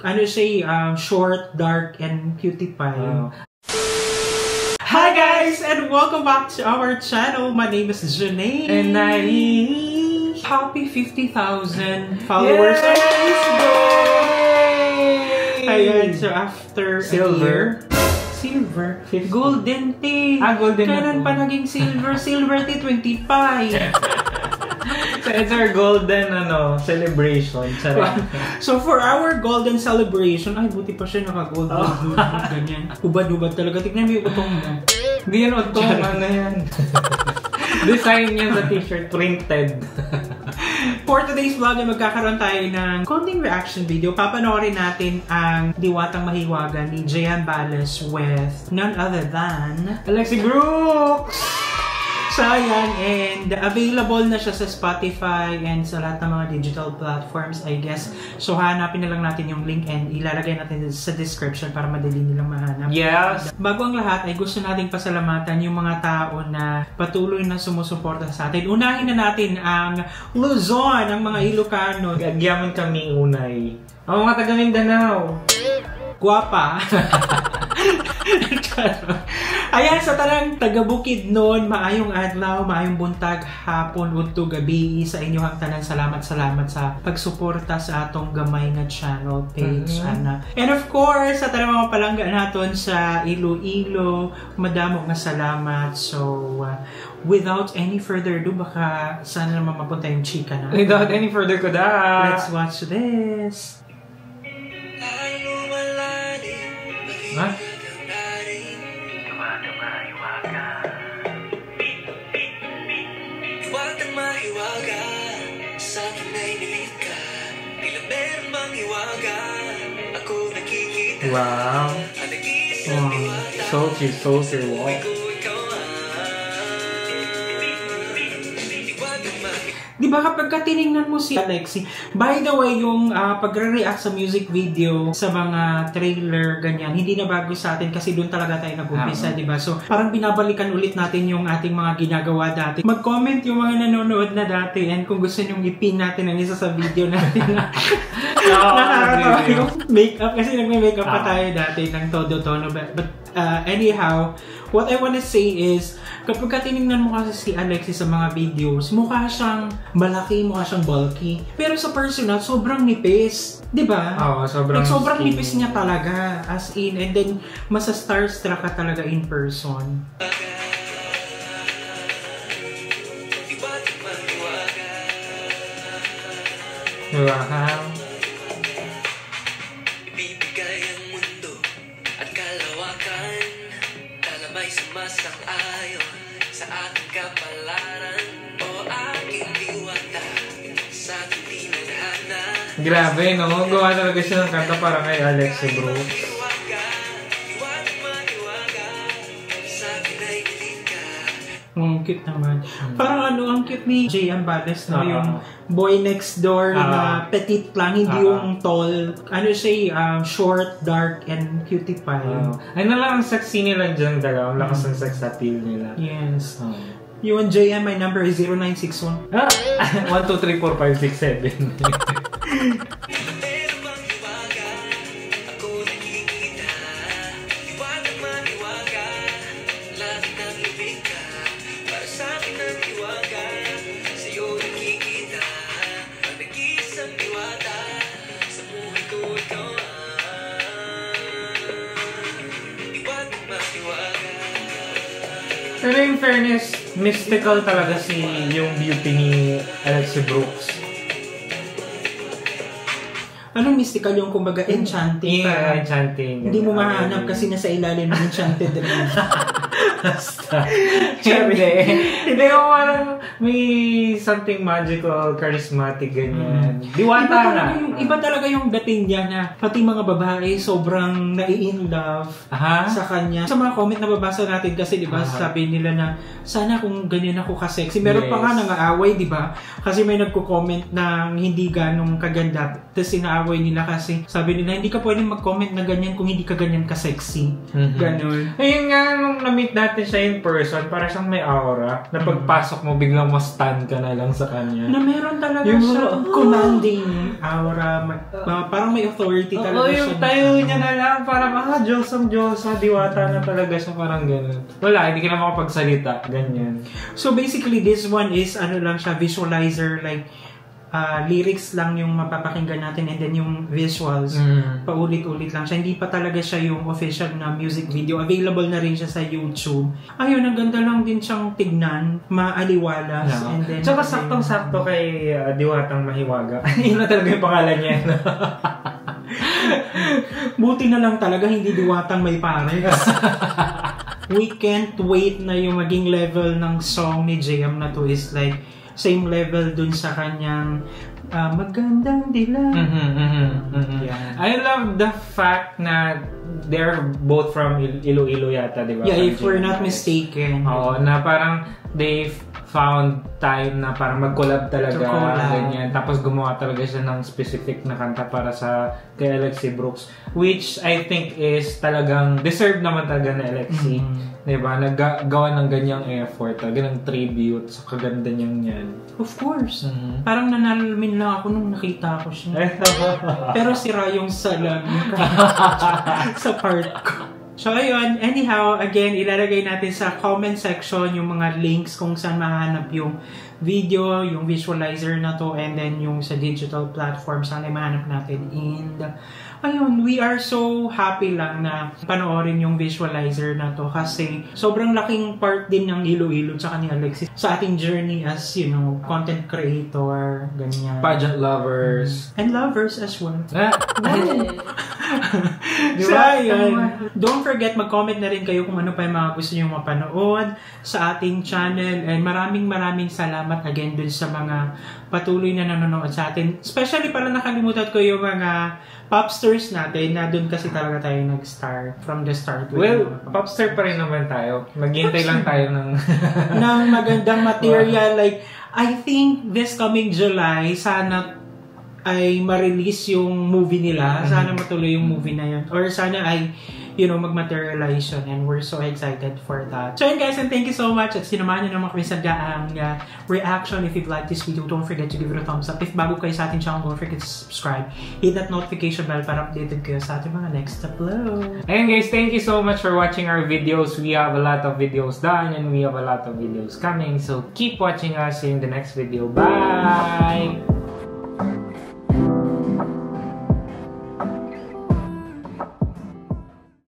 ano siya, short, dark, and cutie pie. Hi guys, and welcome back to our channel. My name is Janae. And I... Happy 50,000 followers on Facebook! Ayan, so after Silver. Silver? Golden tea! Golden Kailan pa naging silver? Silver tea 25! So it's our golden celebration. So for our golden celebration, ay buti pa siya naka-golden. Ganyan. Hubad-hubad talaga. Tignan mo yung utong mo. Hindi yan utong, ano yan. Design niya sa t-shirt, printed. For today's vlog ay magkakaroon tayo ng konting reaction video. Papanoorin natin ang Diwatang Mahiwaga ni Jayan Bales with none other than Alexi Brooks! So ayan, and available na siya sa Spotify and sa lahat ng mga digital platforms, I guess. So hanapin na lang natin yung link and ilalagay natin sa description para madali nilang mahanap. Yes! Bago ang lahat ay gusto nating pasalamatan yung mga tao na patuloy na sumusuporta sa atin. Unahin na natin ang Luzon, ang mga Ilocano. Agyaman kami unay. Ang mga taga Mindanao. Guwapa. Ayan, sa tarang taga-Bukid noon, maayong adlaw, maayong buntag, hapon, udto, gabi, sa inyong tanan. Salamat sa pagsuporta sa atong gamay nga channel page. And of course, sa tarang mga palangga naton sa Iloilo, madamo nga salamat. So, without any further ado, baka sana naman mapunta yung chika na. Without any further ado, let's watch this. Ha? Diwatang mahiwaga, sa akin ay nilika. Tila meron bang hiwaga, ako nakikita. Wow. So cute, so wow. Di ba kapag tinignan mo si Alexi, by the way, yung pagre-react sa music video, sa mga trailer, ganyan, hindi na bago sa atin kasi doon talaga tayo nag-umpisa, di ba? So, parang binabalikan ulit natin yung ating mga ginagawa dati. Mag-comment yung mga nanonood na dati and kung gusto nyong ipin natin ang isa sa video natin na nakakatawa yung makeup kasi nagme-makeup pa tayo dati ng todo-tono. But anyhow, what I wanna say is, kapag tinignan mo kasi si Alexi sa mga videos, mukha siyang malaki, mukha siyang bulky. Pero sa personal, sobrang nipis. Diba? Oo, sobrang nipis niya talaga. As in, and then, masa-starstruck ka talaga in person. Wow. Ibibigay ang mundo at kalawakan, talamay sumasang-ayon sa ating kapalaran. O aking diwata sa ating tinadhana. Grabe, no? Gawa talaga siya ng kanta para kay Alexi Brooks. Ang cute naman. Parang ang cute ni Jayan Bales, no? Yung boy next door na petite lang, hindi yung tall. Ano siya, short, dark, and cutie pie. Ano lang ang sexy nila dyan dalawa. Ang lakas ng sex appeal nila. Yes. Yung JM, my number is 0961. 1, 2, 3, 4, 5, 6, 7. Pero in fairness, mystical talaga yung beauty ni Alexi Brooks. Anong mystical yung kumbaga enchanting? Yeah, enchanting. Hindi mo mahanap kasi nasa ilalim ng enchanted ring. Basta. Hindi ko parang may something magical, charismatic, ganyan. Diwata na. Iba talaga yung dating niya na pati mga babae sobrang nai-in love sa kanya. Sa mga comment na babasa natin kasi diba sabi nila na sana kung ganyan ako ka-sexy. Meron pa nga nang-aaway, diba? Kasi may nagko-comment na hindi ganong kaganda. Tapos sinaaway nila kasi sabi nila hindi ka pwedeng mag-comment na ganyan kung hindi ka ganyan ka-sexy. Ganon. Ayun nga, nung na-meet natin siya in person, para siyang may aura na pagpasok mo, biglang talagang mas-stand ka na lang sa kanya. Na meron talaga Yung siya mga- commanding aura, parang may authority Oo, talaga siya. yung tayo niya na lang, parang Diyos-ang-Diyosa, diwata na talaga siya, parang gano'n. Wala, hindi ka na makapagsalita, ganyan. So basically, this one is ano lang siya, visualizer, like lyrics lang yung mapapakinggan natin and then yung visuals, paulit-ulit lang siya. Hindi pa talaga siya yung official na music video. Available na rin siya sa YouTube. Ayun, ang ganda lang din siyang tignan, maaliwalas. Yeah. And then, Tsaka saktong-sakto kay Diwatang Mahiwaga. Yun na talaga yung pangalan niya. Buti na lang talaga hindi Diwatang May Pares. We can't wait na yung maging level ng song ni JM na to is like same level dun sa kanyang Magandang Dilag. Yeah. I love the fact na they're both from Iloilo yata, di ba? Yeah, if we're not mistaken. Oo, na parang they found time na parang mag-collab talaga, ganyan. Tapos gumawa talaga siya ng specific na kanta para sa kay Alexi Brooks, which I think is talagang deserve naman talaga na Alexi. Diba? Naggawa ng ganyang effort, talaga ng tribute sa kaganda niyang yan. Of course. Parang nanalamin lang ako nung nakita ko siya. Pero sira yung salamin sa part ko. So, ayun. Anyhow, again, ilalagay natin sa comment section yung mga links kung saan mahanap yung video, yung visualizer na to, and then yung sa digital platform saan ay mahanap natin. And, ayun, we are so happy lang na panoorin yung visualizer na to kasi sobrang laking part din ng Iloilo tsaka ni Alexis sa ating journey as, you know, content creator, ganyan. Pageant lovers. And lovers as well. Diba? So, ayun. Don't forget, mag-comment na rin kayo kung ano pa yung mga gusto nyo mapanood sa ating channel. And maraming salamat again dun sa mga patuloy na nanonood sa atin. Especially pala nakalimutan ko yung mga popstars natin na dun kasi talaga tayo nag-start from the start. Well, popstar pa rin naman tayo. Maghintay lang tayo ng ng magandang material. Like, I think this coming July, sana ay ma-release yung movie nila. Sana matuloy yung movie na yun. Or sana ay, you know, mag-materialize yun. And we're so excited for that. So yun guys, and thank you so much. At sinamahan nyo naman kami sa daang reaction. If you've liked this video, don't forget to give it a thumbs up. If bago kayo sa ating channel, don't forget to subscribe. Hit that notification bell para updated kayo sa ating mga next upload. And guys, thank you so much for watching our videos. We have a lot of videos done and we have a lot of videos coming. So keep watching us in the next video. Bye!